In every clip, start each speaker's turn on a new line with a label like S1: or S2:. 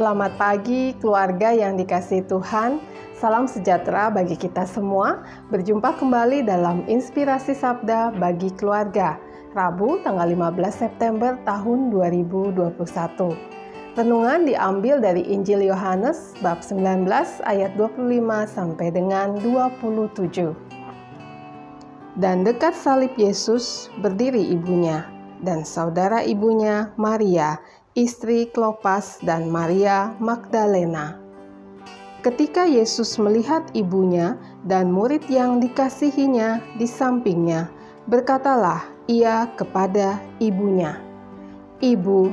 S1: Selamat pagi keluarga yang dikasihi Tuhan. Salam sejahtera bagi kita semua. Berjumpa kembali dalam Inspirasi Sabda bagi Keluarga, Rabu tanggal 15 September tahun 2021. Renungan diambil dari Injil Yohanes bab 19 ayat 25 sampai dengan 27. Dan dekat salib Yesus berdiri ibunya dan saudara ibunya Maria, istri Klopas dan Maria Magdalena. Ketika Yesus melihat ibunya dan murid yang dikasihinya di sampingnya, berkatalah ia kepada ibunya, "Ibu,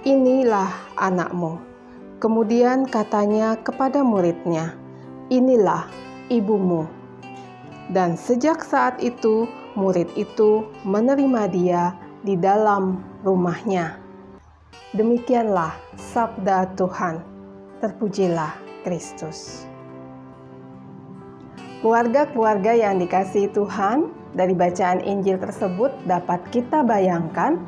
S1: inilah anakmu." Kemudian katanya kepada muridnya, "Inilah ibumu." Dan sejak saat itu, murid itu menerima dia di dalam rumahnya. Demikianlah sabda Tuhan. Terpujilah Kristus. Keluarga-keluarga yang dikasihi Tuhan, dari bacaan Injil tersebut dapat kita bayangkan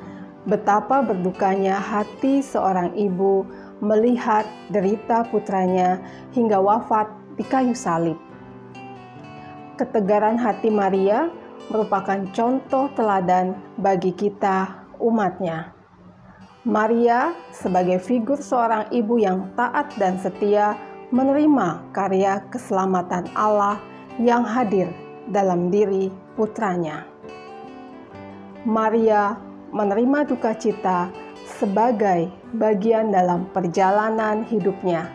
S1: betapa berdukanya hati seorang ibu melihat derita putranya hingga wafat di kayu salib. Ketegaran hati Maria merupakan contoh teladan bagi kita umatnya. Maria sebagai figur seorang ibu yang taat dan setia menerima karya keselamatan Allah yang hadir dalam diri putranya. Maria menerima duka cita sebagai bagian dalam perjalanan hidupnya.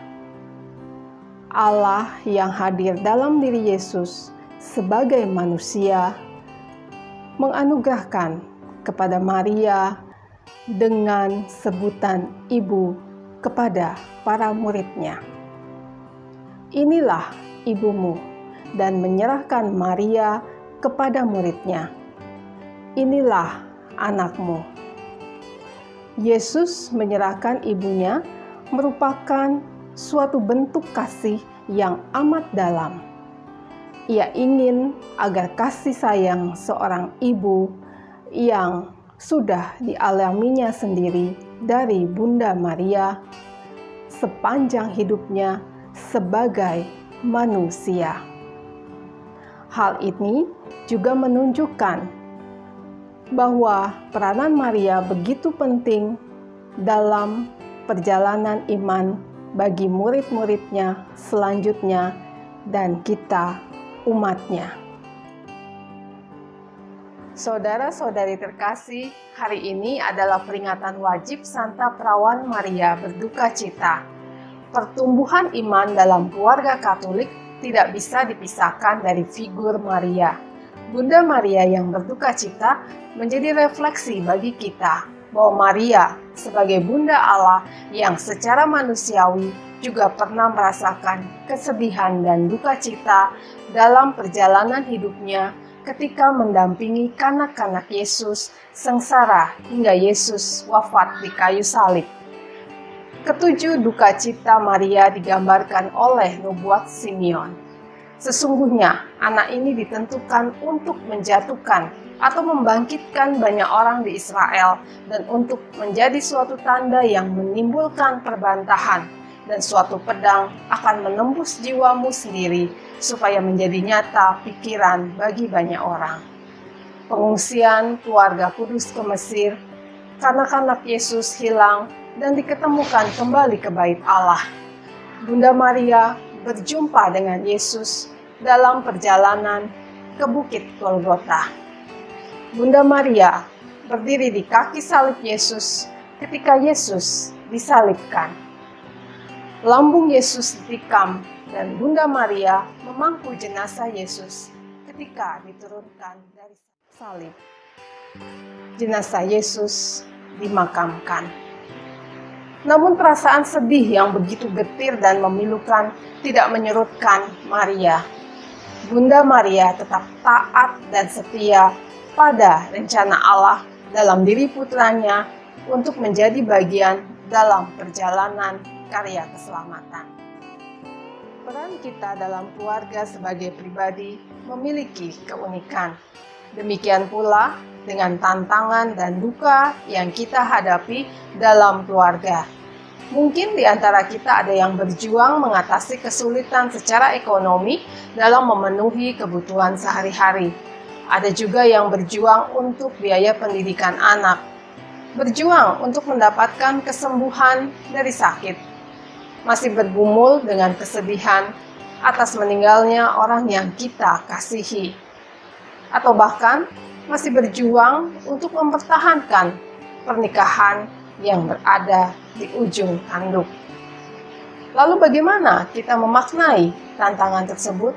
S1: Allah yang hadir dalam diri Yesus sebagai manusia menganugerahkan kepada Maria dengan sebutan ibu kepada para muridnya. "Inilah ibumu," dan menyerahkan Maria kepada muridnya. "Inilah anakmu." Yesus menyerahkan ibunya merupakan suatu bentuk kasih yang amat dalam. Ia ingin agar kasih sayang seorang ibu yang sudah dialaminya sendiri dari Bunda Maria sepanjang hidupnya sebagai manusia. Hal ini juga menunjukkan bahwa peranan Maria begitu penting dalam perjalanan iman bagi murid-muridnya selanjutnya dan kita umatnya. Saudara-saudari terkasih, hari ini adalah peringatan wajib Santa Perawan Maria berduka cita. Pertumbuhan iman dalam keluarga Katolik tidak bisa dipisahkan dari figur Maria. Bunda Maria yang berduka cita menjadi refleksi bagi kita bahwa Maria sebagai Bunda Allah yang secara manusiawi juga pernah merasakan kesedihan dan duka cita dalam perjalanan hidupnya ketika mendampingi kanak-kanak Yesus sengsara hingga Yesus wafat di kayu salib. Ketujuh duka cita Maria digambarkan oleh nubuat Simeon. Sesungguhnya anak ini ditentukan untuk menjatuhkan atau membangkitkan banyak orang di Israel dan untuk menjadi suatu tanda yang menimbulkan perbantahan, dan suatu pedang akan menembus jiwamu sendiri supaya menjadi nyata pikiran bagi banyak orang. Pengungsian keluarga kudus ke Mesir, kanak-kanak Yesus hilang dan diketemukan kembali ke bait Allah. Bunda Maria berjumpa dengan Yesus dalam perjalanan ke Bukit Golgota. Bunda Maria berdiri di kaki salib Yesus ketika Yesus disalibkan. Lambung Yesus ditikam dan Bunda Maria memangku jenazah Yesus ketika diturunkan dari salib. Jenazah Yesus dimakamkan. Namun perasaan sedih yang begitu getir dan memilukan tidak menyurutkan Maria. Bunda Maria tetap taat dan setia pada rencana Allah dalam diri putranya untuk menjadi bagian dalam perjalanan karya keselamatan. Peran kita dalam keluarga sebagai pribadi memiliki keunikan. Demikian pula dengan tantangan dan duka yang kita hadapi dalam keluarga. Mungkin di antara kita ada yang berjuang mengatasi kesulitan secara ekonomi dalam memenuhi kebutuhan sehari-hari. Ada juga yang berjuang untuk biaya pendidikan anak, berjuang untuk mendapatkan kesembuhan dari sakit, masih bergumul dengan kesedihan atas meninggalnya orang yang kita kasihi, atau bahkan masih berjuang untuk mempertahankan pernikahan yang berada di ujung tanduk. Lalu bagaimana kita memaknai tantangan tersebut?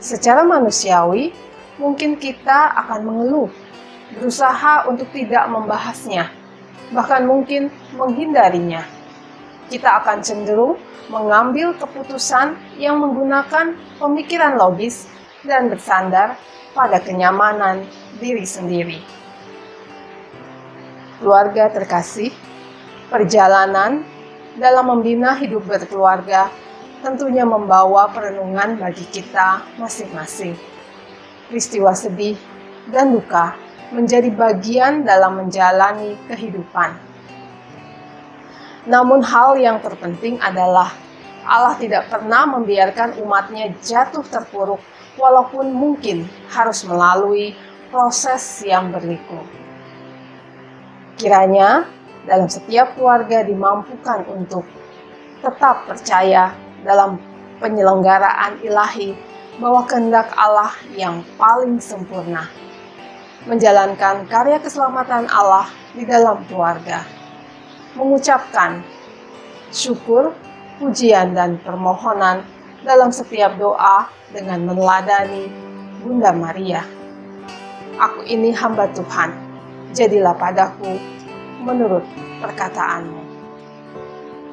S1: Secara manusiawi, mungkin kita akan mengeluh, berusaha untuk tidak membahasnya, bahkan mungkin menghindarinya. Kita akan cenderung mengambil keputusan yang menggunakan pemikiran logis dan bersandar pada kenyamanan diri sendiri. Keluarga terkasih, perjalanan dalam membina hidup berkeluarga tentunya membawa perenungan bagi kita masing-masing. Peristiwa sedih dan duka menjadi bagian dalam menjalani kehidupan. Namun hal yang terpenting adalah Allah tidak pernah membiarkan umatnya jatuh terpuruk walaupun mungkin harus melalui proses yang berliku. Kiranya dalam setiap keluarga dimampukan untuk tetap percaya dalam penyelenggaraan ilahi bahwa kehendak Allah yang paling sempurna, menjalankan karya keselamatan Allah di dalam keluarga, mengucapkan syukur, pujian, dan permohonan dalam setiap doa dengan meneladani Bunda Maria. Aku ini hamba Tuhan, jadilah padaku menurut perkataanmu.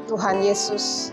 S1: Tuhan Yesus